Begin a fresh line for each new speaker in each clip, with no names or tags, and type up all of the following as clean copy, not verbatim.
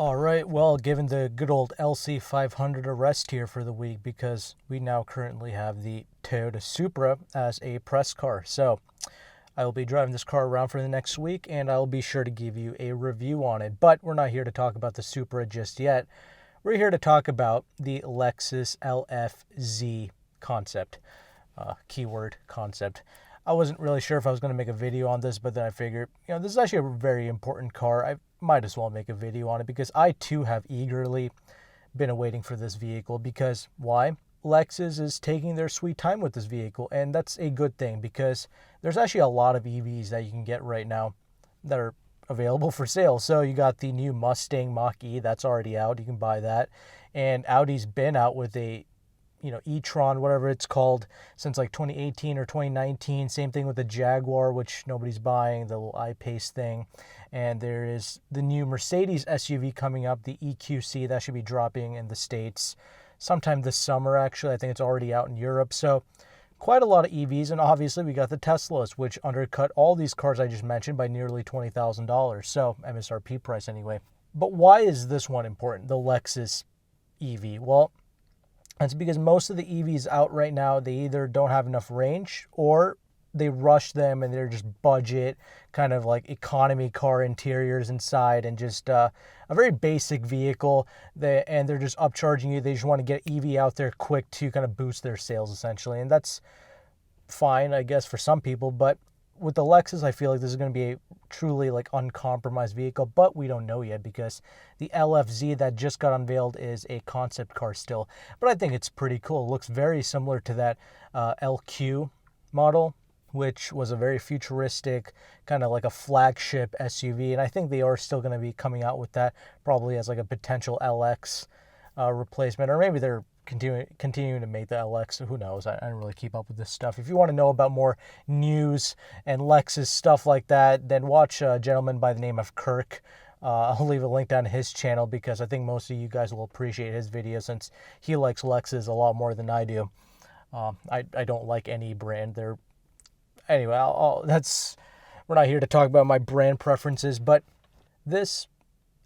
All right, well, given the good old LC500 arrest here for the week because we now currently have the Toyota Supra as a press car. So I will be driving this car around for the next week and I'll be sure to give you a review on it. But we're not here to talk about the Supra just yet. We're here to talk about the Lexus LFZ concept, keyword concept. I wasn't really sure if I was going to make a video on this, but then I figured, this is actually a very important car. I might as well make a video on it because I too have eagerly been awaiting for this vehicle. Because why? Lexus is taking their sweet time with this vehicle, and that's a good thing because there's actually a lot of EVs that you can get right now that are available for sale. So you got the new Mustang Mach-E that's already out. You can buy that. And Audi's been out with a e-tron, whatever it's called, since like 2018 or 2019. Same thing with the Jaguar, which nobody's buying, the little I-Pace thing. And there is the new Mercedes SUV coming up, the EQC, that should be dropping in the States sometime this summer, actually. I think it's already out in Europe. So quite a lot of EVs. And obviously we got the Teslas, which undercut all these cars I just mentioned by nearly $20,000. So MSRP price anyway. But why is this one important, the Lexus EV? Well, that's because most of the EVs out right now, they either don't have enough range or they rush them and they're just budget, kind of like economy car interiors inside and just a very basic vehicle. And they're just upcharging you. They just want to get EV out there quick to kind of boost their sales essentially. And that's fine, I guess, for some people. But with the Lexus, I feel like this is going to be a truly like uncompromised vehicle, but we don't know yet because the LFZ that just got unveiled is a concept car still. But I think it's pretty cool. It looks very similar to that LQ model, which was a very futuristic, kind of like a flagship SUV. And I think they are still going to be coming out with that probably as like a potential LX replacement, or maybe they're continuing to make the LX. Who knows? I don't really keep up with this stuff. If you want to know about more news and Lexus stuff like that, then watch a gentleman by the name of Kirk. I'll leave a link down to his channel because I think most of you guys will appreciate his video since he likes Lexus a lot more than I do. I don't like any brand. Anyway, we're not here to talk about my brand preferences, but this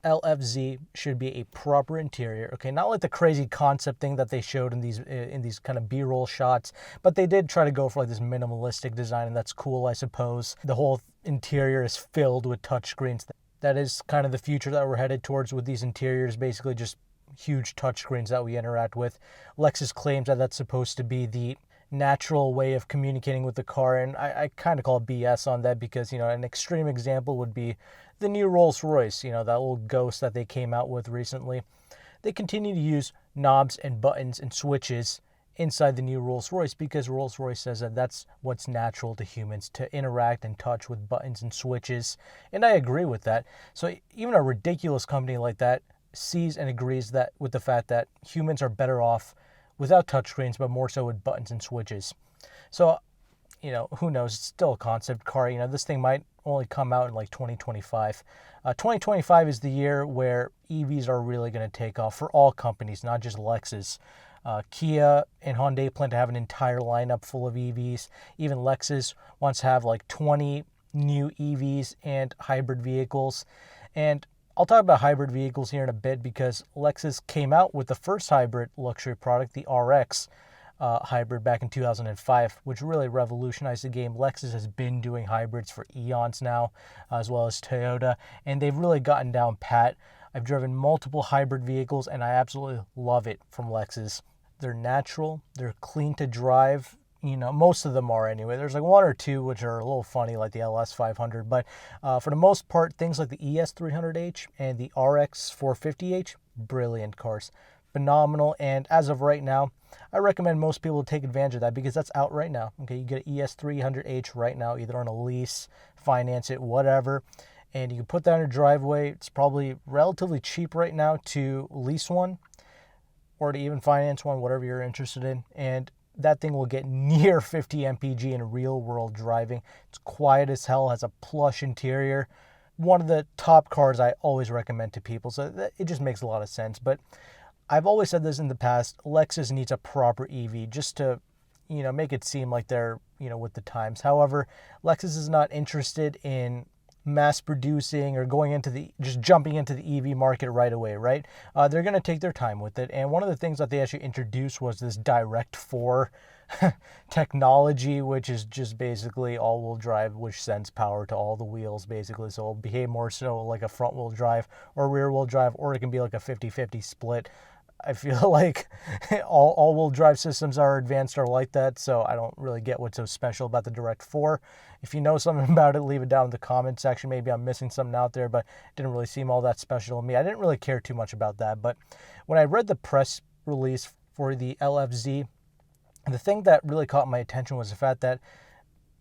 LFZ should be a proper interior, okay? Not like the crazy concept thing that they showed in these kind of B-roll shots, but they did try to go for like this minimalistic design, and that's cool, I suppose. The whole interior is filled with touchscreens. That is kind of the future that we're headed towards with these interiors, basically just huge touchscreens that we interact with. Lexus claims that that's supposed to be the natural way of communicating with the car, and I kind of call BS on that because, an extreme example would be the new Rolls-Royce, that little ghost that they came out with recently. They continue to use knobs and buttons and switches inside the new Rolls-Royce because Rolls-Royce says that that's what's natural to humans, to interact and touch with buttons and switches, and I agree with that. So even a ridiculous company like that sees and agrees that with the fact that humans are better off without touchscreens, but more so with buttons and switches. So, who knows? It's still a concept car. This thing might only come out in like 2025. 2025 is the year where EVs are really going to take off for all companies, not just Lexus. Kia and Hyundai plan to have an entire lineup full of EVs. Even Lexus wants to have like 20 new EVs and hybrid vehicles. And I'll talk about hybrid vehicles here in a bit because Lexus came out with the first hybrid luxury product, the RX hybrid, back in 2005, which really revolutionized the game. Lexus has been doing hybrids for eons now, as well as Toyota, and they've really gotten down pat. I've driven multiple hybrid vehicles, and I absolutely love it from Lexus. They're natural, they're clean to drive. Most of them are anyway. There's like one or two which are a little funny, like the LS500, but for the most part, things like the ES300H and the RX450H, brilliant cars, phenomenal. And as of right now, I recommend most people take advantage of that because that's out right now. Okay, you get an ES300H right now, either on a lease, finance it, whatever, and you can put that in your driveway. It's probably relatively cheap right now to lease one or to even finance one, whatever you're interested in, and that thing will get near 50 mpg in real world driving. It's quiet as hell, has a plush interior. One of the top cars I always recommend to people, so it just makes a lot of sense. But I've always said this in the past, Lexus needs a proper EV just to, make it seem like they're, with the times. However, Lexus is not interested in mass producing or just jumping into the EV market right away, right? They're going to take their time with it. And one of the things that they actually introduced was this direct 4 technology, which is just basically all-wheel drive, which sends power to all the wheels basically. So it'll behave more so like a front-wheel drive or rear-wheel drive, or it can be like a 50-50 split. I feel like all-wheel drive systems are advanced or like that, so I don't really get what's so special about the Direct 4. If you know something about it, leave it down in the comment section. Maybe I'm missing something out there, but it didn't really seem all that special to me. I didn't really care too much about that, but when I read the press release for the LFZ, the thing that really caught my attention was the fact that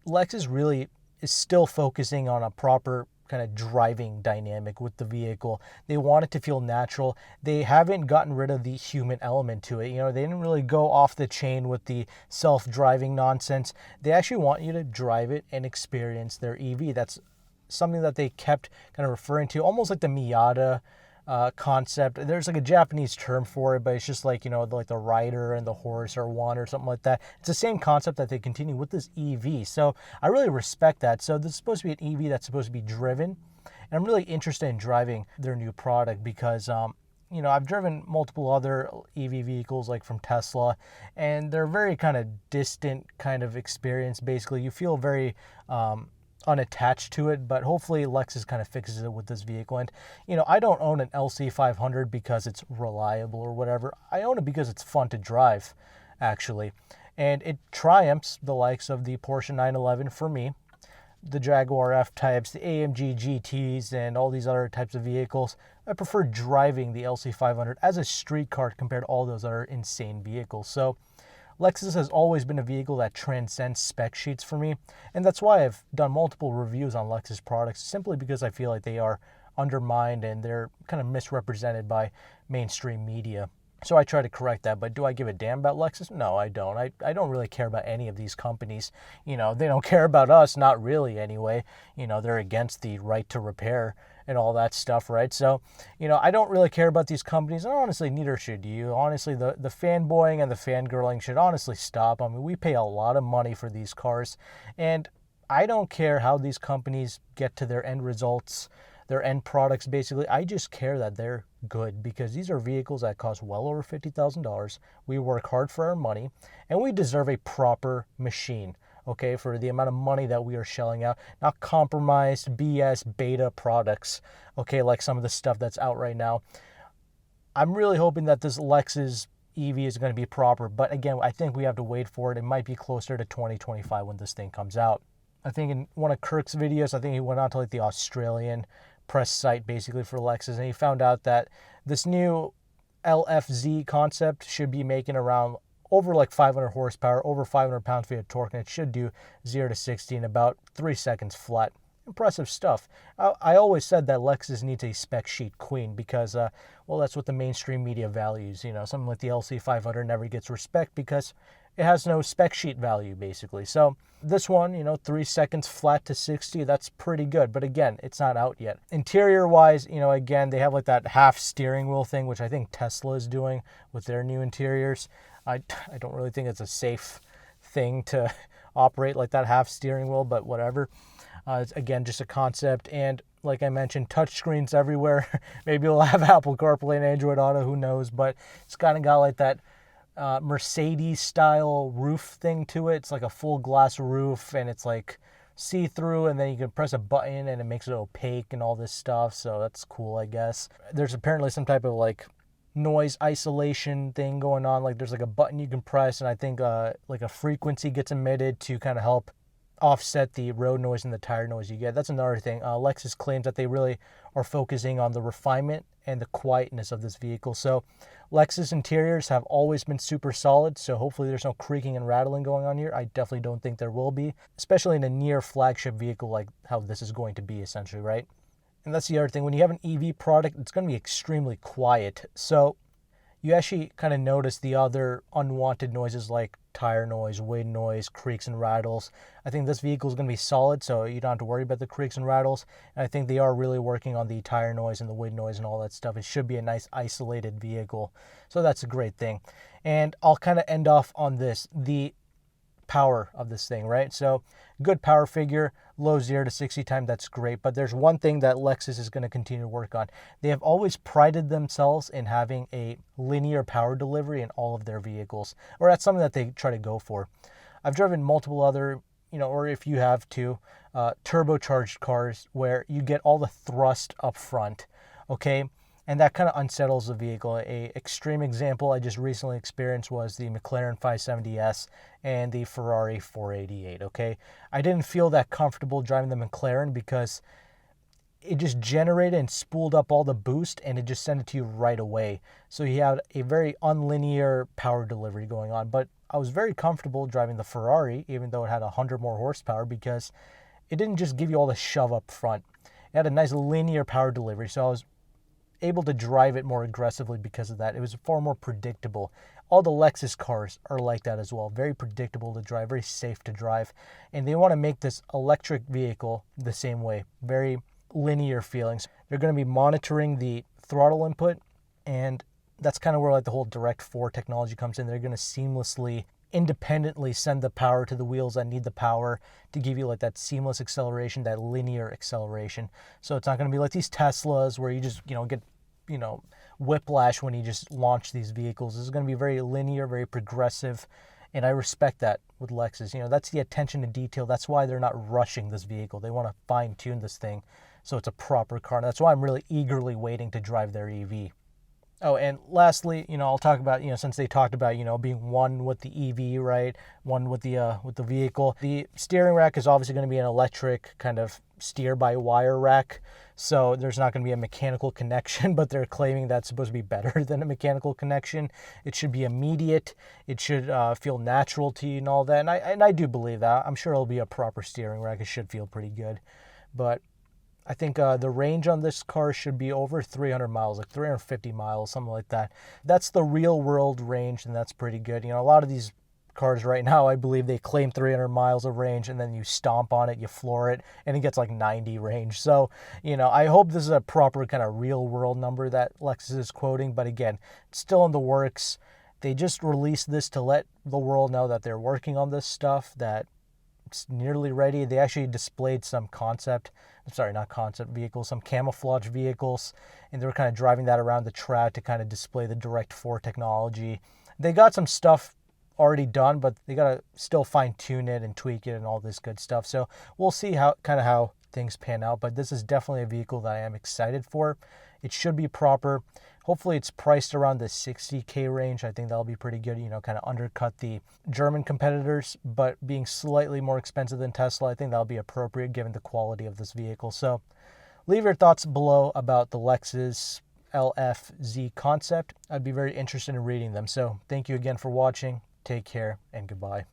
Lexus really is still focusing on a proper kind of driving dynamic with the vehicle. They want it to feel natural. They haven't gotten rid of the human element to it. You know, they didn't really go off the chain with the self-driving nonsense. They actually want you to drive it and experience their EV. That's something that they kept kind of referring to, almost like the Miata concept. There's like a Japanese term for it, but it's just like, you know, like the rider and the horse or one or something like that. It's the same concept that they continue with this EV. So I really respect that. So this is supposed to be an EV that's supposed to be driven. And I'm really interested in driving their new product because, you know, I've driven multiple other EV vehicles like from Tesla, and they're very kind of distant kind of experience. Basically, you feel very unattached to it, but hopefully Lexus kind of fixes it with this vehicle. And you know, I don't own an LC500 because it's reliable or whatever. I own it because it's fun to drive, actually, and it triumphs the likes of the Porsche 911 for me, the Jaguar F-Types, the AMG GTs, and all these other types of vehicles. I prefer driving the LC500 as a street car compared to all those other insane vehicles. So Lexus has always been a vehicle that transcends spec sheets for me, and that's why I've done multiple reviews on Lexus products, simply because I feel like they are undermined and they're kind of misrepresented by mainstream media. So I try to correct that, but do I give a damn about Lexus? No, I don't. I don't really care about any of these companies. You know, they don't care about us, not really anyway. You know, they're against the right to repair and all that stuff, right? So, you know, I don't really care about these companies, and honestly, neither should you. Honestly, the fanboying and the fangirling should honestly stop. I mean, we pay a lot of money for these cars, and I don't care how these companies get to their end results, their end products, basically. I just care that they're good, because these are vehicles that cost well over $50,000. We work hard for our money, and we deserve a proper machine, okay, for the amount of money that we are shelling out, not compromised BS beta products, okay, like some of the stuff that's out right now. I'm really hoping that this Lexus EV is going to be proper, but again, I think we have to wait for it. It might be closer to 2025 when this thing comes out. I think in one of Kirk's videos, I think he went on to like the Australian press site basically for Lexus, and he found out that this new LFZ concept should be making around over like 500 horsepower, over 500 pound-feet of torque, and it should do 0 to 60 in about 3 seconds flat. Impressive stuff. I always said that Lexus needs a spec sheet queen because, well, that's what the mainstream media values. You know, something like the LC500 never gets respect because it has no spec sheet value, basically. So this one, you know, 3 seconds flat to 60, that's pretty good. But again, it's not out yet. Interior-wise, you know, again, they have like that half steering wheel thing, which I think Tesla is doing with their new interiors. I don't really think it's a safe thing to operate like that half steering wheel, but whatever. It's, again, just a concept. And like I mentioned, touchscreens everywhere. Maybe we'll have Apple CarPlay and Android Auto, who knows. But it's kind of got like that Mercedes-style roof thing to it. It's like a full glass roof, and it's like see-through, and then you can press a button, and it makes it opaque and all this stuff. So that's cool, I guess. There's apparently some type of like noise isolation thing going on. Like there's like a button you can press, and I think like a frequency gets emitted to kind of help offset the road noise and the tire noise you get. That's another thing. Lexus claims that they really are focusing on the refinement and the quietness of this vehicle. So Lexus interiors have always been super solid, so hopefully there's no creaking and rattling going on here. I definitely don't think there will be, especially in a near flagship vehicle like how this is going to be, essentially, right? And that's the other thing. When you have an EV product, it's going to be extremely quiet. So you actually kind of notice the other unwanted noises like tire noise, wind noise, creaks and rattles. I think this vehicle is going to be solid, so you don't have to worry about the creaks and rattles. And I think they are really working on the tire noise and the wind noise and all that stuff. It should be a nice isolated vehicle. So that's a great thing. And I'll kind of end off on this. The power of this thing, right? So good power figure, low 0 to 60 time, that's great. But there's one thing that Lexus is going to continue to work on. They have always prided themselves in having a linear power delivery in all of their vehicles, or that's something that they try to go for. I've driven multiple other, or if you have too, turbocharged cars where you get all the thrust up front, okay? And that kind of unsettles the vehicle. A extreme example I just recently experienced was the McLaren 570S and the Ferrari 488, okay? I didn't feel that comfortable driving the McLaren because it just generated and spooled up all the boost and it just sent it to you right away. So you had a very unlinear power delivery going on. But I was very comfortable driving the Ferrari, even though it had 100 more horsepower, because it didn't just give you all the shove up front. It had a nice linear power delivery. So I was able to drive it more aggressively because of that. It was far more predictable. All the Lexus cars are like that as well. Very predictable to drive, very safe to drive. And they want to make this electric vehicle the same way. Very linear feelings. They're going to be monitoring the throttle input, and that's kind of where like the whole direct 4 technology comes in. They're going to seamlessly, independently send the power to the wheels that need the power to give you like that seamless acceleration, that linear acceleration. So it's not going to be like these Teslas where you just, get whiplash when you just launch these vehicles. This is going to be very linear, very progressive, and I respect that with Lexus. That's the attention to detail. That's why they're not rushing this vehicle. They want to fine-tune this thing so it's a proper car. And that's why I'm really eagerly waiting to drive their EV. Oh, and lastly, I'll talk about, since they talked about, being one with the EV, right? One with the vehicle. The steering rack is obviously going to be an electric kind of steer-by-wire rack. So there's not going to be a mechanical connection, but they're claiming that's supposed to be better than a mechanical connection. It should be immediate. It should feel natural to you and all that. And I do believe that. I'm sure it'll be a proper steering rack. It should feel pretty good. But I think the range on this car should be over 300 miles, like 350 miles, something like that. That's the real world range, and that's pretty good. A lot of these cars right now, I believe they claim 300 miles of range, and then you stomp on it, you floor it, and it gets like 90 range. So, I hope this is a proper kind of real world number that Lexus is quoting. But again, it's still in the works. They just released this to let the world know that they're working on this stuff, that it's nearly ready. They actually displayed some vehicles, some camouflage vehicles, and they were kind of driving that around the track to kind of display the direct 4 technology. They got some stuff already done, but they got to still fine tune it and tweak it and all this good stuff. So we'll see how things pan out, but this is definitely a vehicle that I am excited for. It should be proper. Hopefully it's priced around the 60K range. I think that'll be pretty good, kind of undercut the German competitors, but being slightly more expensive than Tesla, I think that'll be appropriate given the quality of this vehicle. So leave your thoughts below about the Lexus LFZ concept. I'd be very interested in reading them. So thank you again for watching. Take care and goodbye.